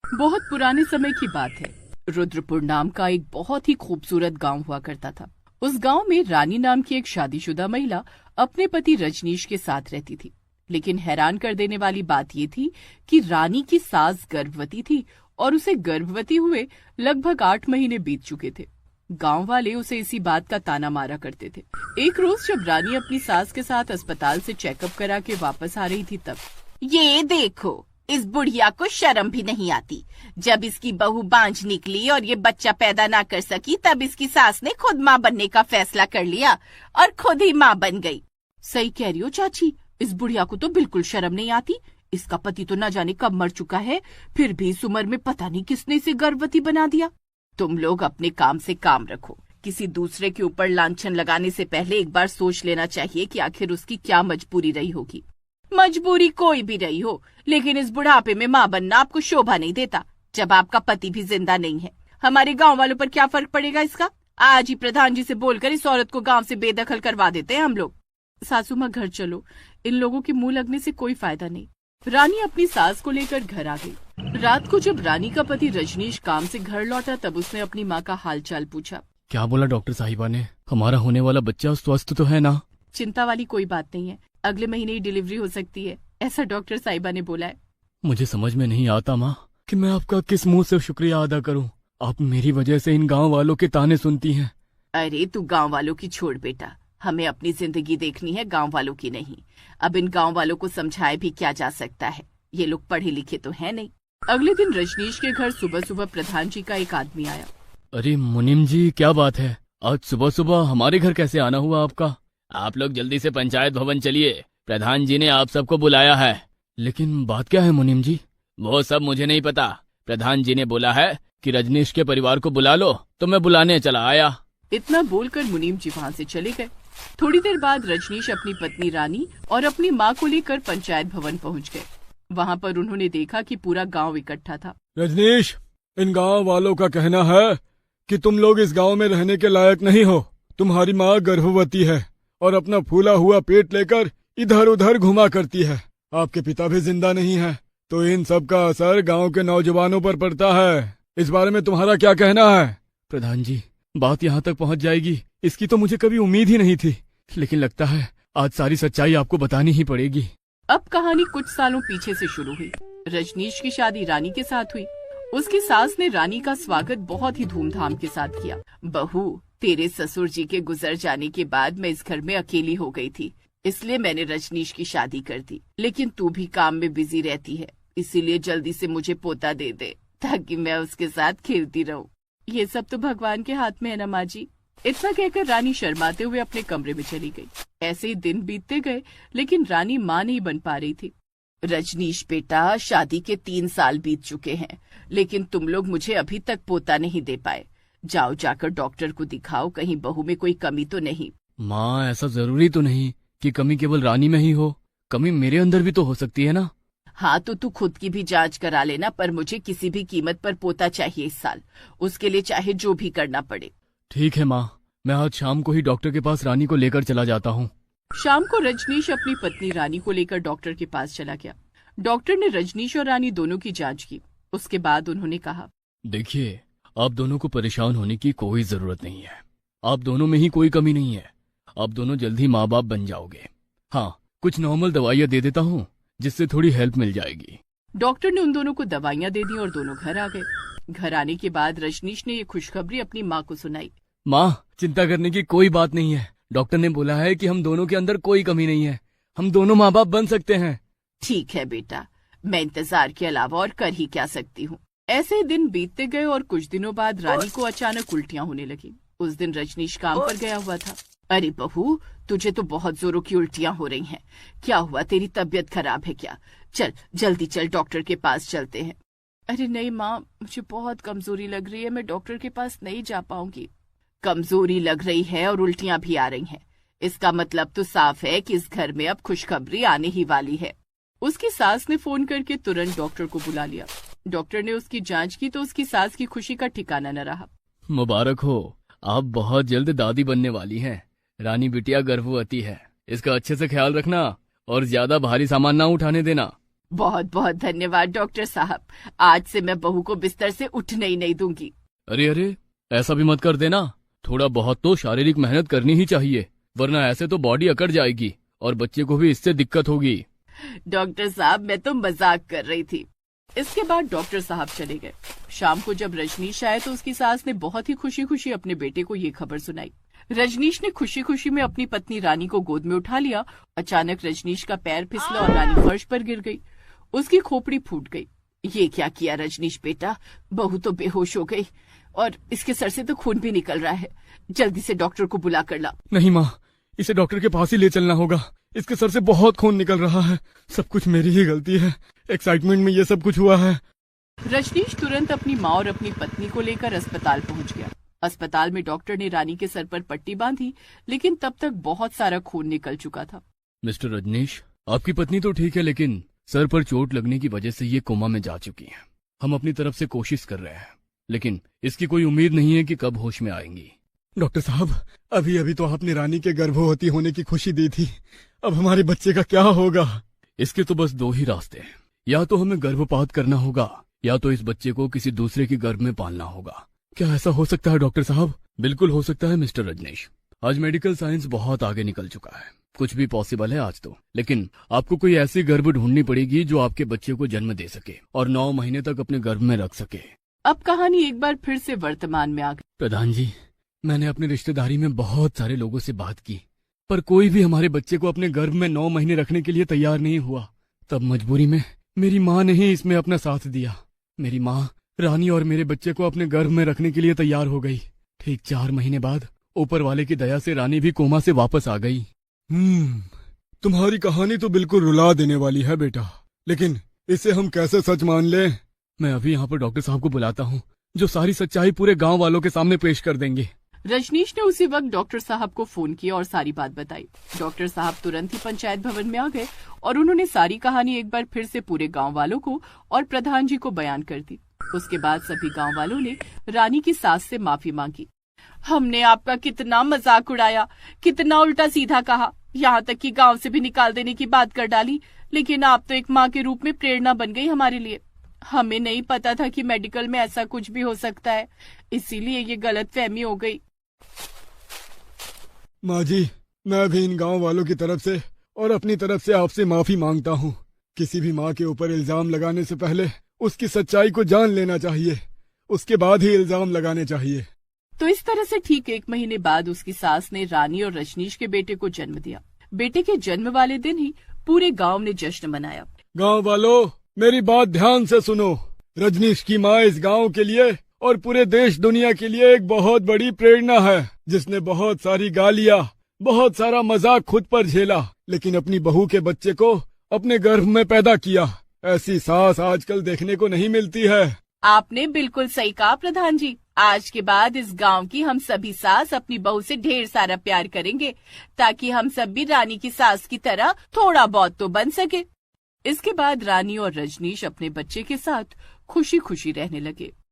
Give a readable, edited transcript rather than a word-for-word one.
बहुत पुराने समय की बात है। रुद्रपुर नाम का एक बहुत ही खूबसूरत गांव हुआ करता था। उस गांव में रानी नाम की एक शादीशुदा महिला अपने पति रजनीश के साथ रहती थी। लेकिन हैरान कर देने वाली बात ये थी कि रानी की सास गर्भवती थी और उसे गर्भवती हुए लगभग 8 महीने बीत चुके थे। गांव वाले उसे इसी बात का ताना मारा करते थे। एक रोज जब रानी अपनी सास के साथ अस्पताल से चेकअप करा के वापस आ रही थी तब, ये देखो, इस बुढ़िया को शर्म भी नहीं आती। जब इसकी बहू बांझ निकली और ये बच्चा पैदा ना कर सकी तब इसकी सास ने खुद माँ बनने का फैसला कर लिया और खुद ही माँ बन गई। सही कह रही हो चाची, इस बुढ़िया को तो बिल्कुल शर्म नहीं आती। इसका पति तो न जाने कब मर चुका है, फिर भी इस उम्र में पता नहीं किसने इसे गर्भवती बना दिया। तुम लोग अपने काम से काम रखो। किसी दूसरे के ऊपर लांछन लगाने से पहले एक बार सोच लेना चाहिए कि आखिर उसकी क्या मजबूरी रही होगी। मजबूरी कोई भी रही हो, लेकिन इस बुढ़ापे में माँ बनना आपको शोभा नहीं देता जब आपका पति भी जिंदा नहीं है। हमारे गांव वालों पर क्या फर्क पड़ेगा इसका? आज ही प्रधान जी से बोलकर इस औरत को गांव से बेदखल करवा देते हैं हम लोग। सासू माँ घर चलो, इन लोगों के मुंह लगने से कोई फायदा नहीं। रानी अपनी सास को लेकर घर आ गई। रात को जब रानी का पति रजनीश काम से घर लौटा तब उसने अपनी माँ का हालचाल पूछा। क्या बोला डॉक्टर साहिबा ने? हमारा होने वाला बच्चा स्वस्थ तो है ना? चिंता वाली कोई बात नहीं है, अगले महीने ही डिलीवरी हो सकती है, ऐसा डॉक्टर साहिबा ने बोला है। मुझे समझ में नहीं आता माँ कि मैं आपका किस मुंह से शुक्रिया अदा करूँ। आप मेरी वजह से इन गाँव वालों के ताने सुनती हैं। अरे तू गाँव वालों की छोड़ बेटा, हमें अपनी जिंदगी देखनी है, गांव वालों की नहीं। अब इन गांव वालों को समझाए भी क्या जा सकता है, ये लोग पढ़े लिखे तो है नहीं। अगले दिन रजनीश के घर सुबह सुबह प्रधान जी का एक आदमी आया। अरे मुनीम जी, क्या बात है? आज सुबह सुबह हमारे घर कैसे आना हुआ आपका? आप लोग जल्दी से पंचायत भवन चलिए, प्रधान जी ने आप सबको बुलाया है। लेकिन बात क्या है मुनीम जी? वो सब मुझे नहीं पता। प्रधान जी ने बोला है कि रजनीश के परिवार को बुला लो, तो मैं बुलाने चला आया। इतना बोलकर मुनीम जी वहाँ से चले गए। थोड़ी देर बाद रजनीश अपनी पत्नी रानी और अपनी माँ को लेकर पंचायत भवन पहुँच गए। वहाँ पर उन्होंने देखा कि पूरा गांव इकट्ठा था। रजनीश, इन गांव वालों का कहना है कि तुम लोग इस गांव में रहने के लायक नहीं हो। तुम्हारी माँ गर्भवती है और अपना फूला हुआ पेट लेकर इधर उधर घुमा करती है। आपके पिता भी जिंदा नहीं है, तो इन सब का असर गांव के नौजवानों पर पड़ता है। इस बारे में तुम्हारा क्या कहना है? प्रधान जी, बात यहाँ तक पहुँच जाएगी इसकी तो मुझे कभी उम्मीद ही नहीं थी, लेकिन लगता है आज सारी सच्चाई आपको बतानी ही पड़ेगी। अब कहानी कुछ सालों पीछे से शुरू हुई। रजनीश की शादी रानी के साथ हुई। उसकी सास ने रानी का स्वागत बहुत ही धूमधाम के साथ किया। बहू, तेरे ससुर जी के गुजर जाने के बाद मैं इस घर में अकेली हो गई थी, इसलिए मैंने रजनीश की शादी कर दी। लेकिन तू भी काम में बिजी रहती है, इसीलिए जल्दी से मुझे पोता दे दे ताकि मैं उसके साथ खेलती रहूं। ये सब तो भगवान के हाथ में है ना माँ जी। इतना कहकर रानी शर्माते हुए अपने कमरे में चली गई। ऐसे ही दिन बीतते गए, लेकिन रानी माँ नहीं बन पा रही थी। रजनीश बेटा, शादी के 3 साल बीत चुके हैं, लेकिन तुम लोग मुझे अभी तक पोता नहीं दे पाए। जाओ, जाकर डॉक्टर को दिखाओ, कहीं बहू में कोई कमी तो नहीं। माँ, ऐसा जरूरी तो नहीं कि कमी केवल रानी में ही हो, कमी मेरे अंदर भी तो हो सकती है ना। हाँ, तो तू खुद की भी जांच करा लेना, पर मुझे किसी भी कीमत पर पोता चाहिए इस साल, उसके लिए चाहे जो भी करना पड़े। ठीक है माँ, मैं आज शाम को ही डॉक्टर के पास रानी को लेकर चला जाता हूँ। शाम को रजनीश अपनी पत्नी रानी को लेकर डॉक्टर के पास चला गया। डॉक्टर ने रजनीश और रानी दोनों की जांच की। उसके बाद उन्होंने कहा, देखिए, आप दोनों को परेशान होने की कोई जरूरत नहीं है। आप दोनों में ही कोई कमी नहीं है। आप दोनों जल्दी माँ बाप बन जाओगे। हाँ, कुछ नॉर्मल दवाइयाँ दे देता हूँ जिससे थोड़ी हेल्प मिल जाएगी। डॉक्टर ने उन दोनों को दवाइयाँ दे दी और दोनों घर आ गए। घर आने के बाद रजनीश ने ये खुशखबरी अपनी माँ को सुनाई। माँ, चिंता करने की कोई बात नहीं है। डॉक्टर ने बोला है कि हम दोनों के अंदर कोई कमी नहीं है। हम दोनों माँ बाप बन सकते हैं। ठीक है बेटा, मैं इंतजार के अलावा और कर ही क्या सकती हूँ। ऐसे दिन बीतते गए और कुछ दिनों बाद रानी को अचानक उल्टियाँ होने लगी। उस दिन रजनीश काम पर गया हुआ था। अरे बहू, तुझे तो बहुत जोरों की उल्टियाँ हो रही हैं। क्या हुआ, तेरी तबीयत खराब है क्या? चल जल्दी चल, डॉक्टर के पास चलते हैं। अरे नहीं माँ, मुझे बहुत कमजोरी लग रही है, मैं डॉक्टर के पास नहीं जा पाऊंगी। कमजोरी लग रही है और उल्टियाँ भी आ रही हैं, इसका मतलब तो साफ है कि इस घर में अब खुशखबरी आने ही वाली है। उसकी सास ने फोन करके तुरंत डॉक्टर को बुला लिया। डॉक्टर ने उसकी जांच की तो उसकी सास की खुशी का ठिकाना न रहा। मुबारक हो, आप बहुत जल्द दादी बनने वाली हैं। रानी बिटिया गर्भवती है, इसका अच्छे से ख्याल रखना और ज्यादा भारी सामान ना उठाने देना। बहुत बहुत धन्यवाद डॉक्टर साहब, आज से मैं बहू को बिस्तर से उठने ही नहीं दूंगी। अरे अरे, ऐसा भी मत कर देना। थोड़ा बहुत तो शारीरिक मेहनत करनी ही चाहिए, वरना ऐसे तो बॉडी अकड़ जाएगी और बच्चे को भी इससे दिक्कत होगी। डॉक्टर साहब, मैं तो मजाक कर रही थी। इसके बाद डॉक्टर साहब चले गए। शाम को जब रजनीश आए तो उसकी सास ने बहुत ही खुशी खुशी अपने बेटे को ये खबर सुनाई। रजनीश ने खुशी खुशी में अपनी पत्नी रानी को गोद में उठा लिया। अचानक रजनीश का पैर फिसला और रानी फर्श पर गिर गई। उसकी खोपड़ी फूट गई। ये क्या किया रजनीश बेटा, बहू तो बेहोश हो गई और इसके सर से तो खून भी निकल रहा है। जल्दी से डॉक्टर को बुला कर ला। नहीं माँ, इसे डॉक्टर के पास ही ले चलना होगा। इसके सर से बहुत खून निकल रहा है। सब कुछ मेरी ही गलती है, एक्साइटमेंट में ये सब कुछ हुआ है। रजनीश तुरंत अपनी माँ और अपनी पत्नी को लेकर अस्पताल पहुंच गया। अस्पताल में डॉक्टर ने रानी के सर पर पट्टी बांधी, लेकिन तब तक बहुत सारा खून निकल चुका था। मिस्टर रजनीश, आपकी पत्नी तो ठीक है, लेकिन सर पर चोट लगने की वजह से ये कोमा में जा चुकी है। हम अपनी तरफ से कोशिश कर रहे हैं, लेकिन इसकी कोई उम्मीद नहीं है कि कब होश में आएंगी। डॉक्टर साहब, अभी अभी तो आपने रानी के गर्भवती होने की खुशी दी थी, अब हमारे बच्चे का क्या होगा? इसके तो बस दो ही रास्ते हैं, या तो हमें गर्भपात करना होगा या तो इस बच्चे को किसी दूसरे के गर्भ में पालना होगा। क्या ऐसा हो सकता है डॉक्टर साहब? बिल्कुल हो सकता है मिस्टर रजनीश। आज मेडिकल साइंस बहुत आगे निकल चुका है, कुछ भी पॉसिबल है आज तो। लेकिन आपको कोई ऐसी गर्भ ढूंढनी पड़ेगी जो आपके बच्चे को जन्म दे सके और 9 महीने तक अपने गर्भ में रख सके। अब कहानी एक बार फिर से वर्तमान में आ गई। प्रधान जी, मैंने अपनी रिश्तेदारी में बहुत सारे लोगों से बात की, पर कोई भी हमारे बच्चे को अपने गर्भ में 9 महीने रखने के लिए तैयार नहीं हुआ। तब मजबूरी में मेरी माँ ने ही इसमें अपना साथ दिया। मेरी माँ रानी और मेरे बच्चे को अपने गर्भ में रखने के लिए तैयार हो गई। ठीक 4 महीने बाद ऊपर वाले की दया से रानी भी कोमा से वापस आ गई। तुम्हारी कहानी तो बिल्कुल रुला देने वाली है बेटा, लेकिन इसे हम कैसे सच मान लें? मैं अभी यहाँ पर डॉक्टर साहब को बुलाता हूँ, जो सारी सच्चाई पूरे गांव वालों के सामने पेश कर देंगे। रजनीश ने उसी वक्त डॉक्टर साहब को फोन किया और सारी बात बताई। डॉक्टर साहब तुरंत ही पंचायत भवन में आ गए और उन्होंने सारी कहानी एक बार फिर से पूरे गांव वालों को और प्रधान जी को बयान कर दी। उसके बाद सभी गांव वालों ने रानी की सास से माफी मांगी। हमने आपका कितना मजाक उड़ाया, कितना उल्टा सीधा कहा, यहाँ तक कि गांव से भी निकाल देने की बात कर डाली, लेकिन आप तो एक माँ के रूप में प्रेरणा बन गई हमारे लिए। हमें नहीं पता था कि मेडिकल में ऐसा कुछ भी हो सकता है, इसीलिए ये गलतफहमी हो गई। माँ जी, मैं भी इन गांव वालों की तरफ से और अपनी तरफ से आपसे माफी मांगता हूँ। किसी भी माँ के ऊपर इल्जाम लगाने से पहले उसकी सच्चाई को जान लेना चाहिए, उसके बाद ही इल्जाम लगाने चाहिए। तो इस तरह से ठीक 1 महीने बाद उसकी सास ने रानी और रजनीश के बेटे को जन्म दिया। बेटे के जन्म वाले दिन ही पूरे गांव ने जश्न मनाया। गांव वालों, मेरी बात ध्यान से सुनो। रजनीश की माँ इस गांव के लिए और पूरे देश दुनिया के लिए एक बहुत बड़ी प्रेरणा है, जिसने बहुत सारी गालियाँ, बहुत सारा मजाक खुद पर झेला, लेकिन अपनी बहू के बच्चे को अपने गर्भ में पैदा किया। ऐसी सास आजकल देखने को नहीं मिलती है। आपने बिल्कुल सही कहा प्रधान जी। आज के बाद इस गांव की हम सभी सास अपनी बहू से ढेर सारा प्यार करेंगे, ताकि हम सब भी रानी की सास की तरह थोड़ा बहुत तो बन सके। इसके बाद रानी और रजनीश अपने बच्चे के साथ खुशी खुशी रहने लगे।